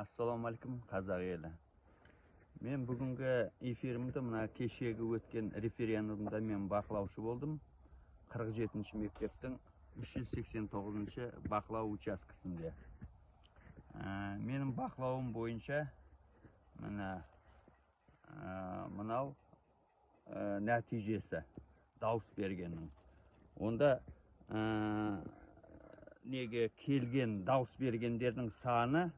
Assalomu alaykum қазақ елі. Мен бүгінгі эфирімді мына кешегі өткен референдумда мен бақылаушы болдым. 47-ші мектептің 389-ші бақылау учаскесінде. Менің бақылауым бойынша мынау нәтижесі дауыс бергеннің. Онда неге келген дауыс бергендердің саны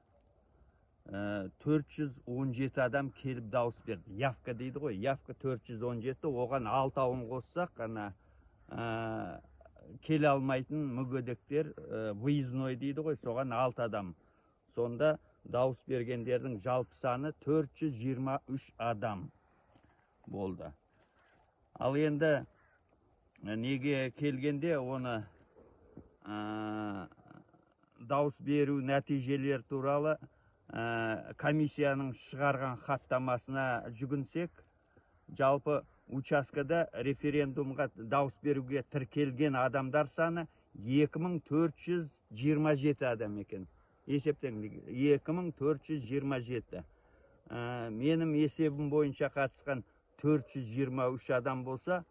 417 адам келіп дауыс берді. Явка дейді ғой. Явка 417, оған 6 ауын қоссақ, келе алмайтын мүгедектер выездной дейді ғой, соған 6 адам. Сонда дауыс бергендердің жалпы саны 423 адам болды. Ал енді неге келгенде оны дауыс беру нәтижелер туралы комиссияның шығарған хаттамасына жүгінсек, жалпы учаскада референдумға дауыс беруге тіркелген адамдар саны 2427 адам екен. Есептеңіз, 2427. Менің есебім бойынша қатысқан 423 адам болса,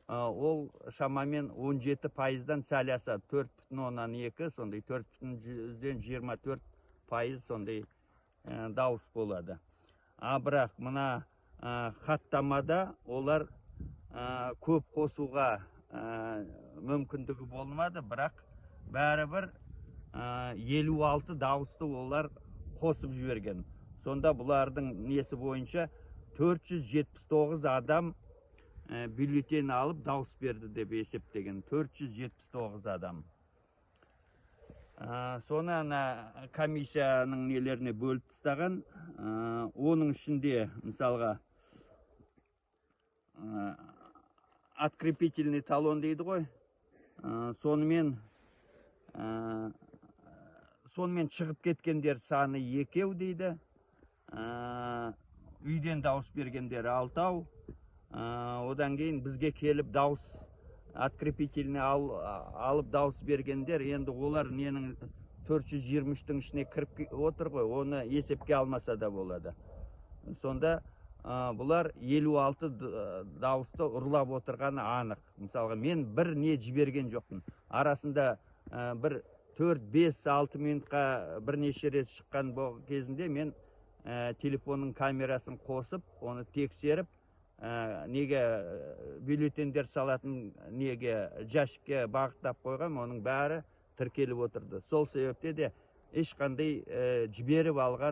ол шамамен 17%-дан сәл асады. 4,2, сондай 4,24% сондай дауыс болады. Бірақ мына хаттамада олар көп қосуға мүмкіндігі болмады, бірақ бәрібір 56 дауысты олар қосып жіберген. Сонда бұлардың несі бойынша 479 адам бюллетень алып дауыс берді деп есептеген. 479 адам. Соны комиссияның нелеріне бөліп тастаған. Оның ішінде, мысалға, открепительный талон дейді ғой. Сонымен шығып кеткендер саны 2 дейді. Үйден дауыс бергендер 6. Одан кейін бізге келіп дауыс открепительный алып дауыс бергендер, енді олар ненің 423-тің ішіне кіріп отыр ғой, оны есепке алмаса да болады. Сонда бұлар 56 дауысты ұрлап отырғаны анық. Мысалға, мен бір не жіберген жоқпын. Арасында бір 4-5-6 минутқа бірнеше рет шыққан кезінде мен телефонның камерасын қосып, оны тексеріп, неге бюллетендер салатын неге жәшікке бағыттап қойған, оның бәрі тіркеліп отырды. Сол себепте де ешқандай жіберіп алған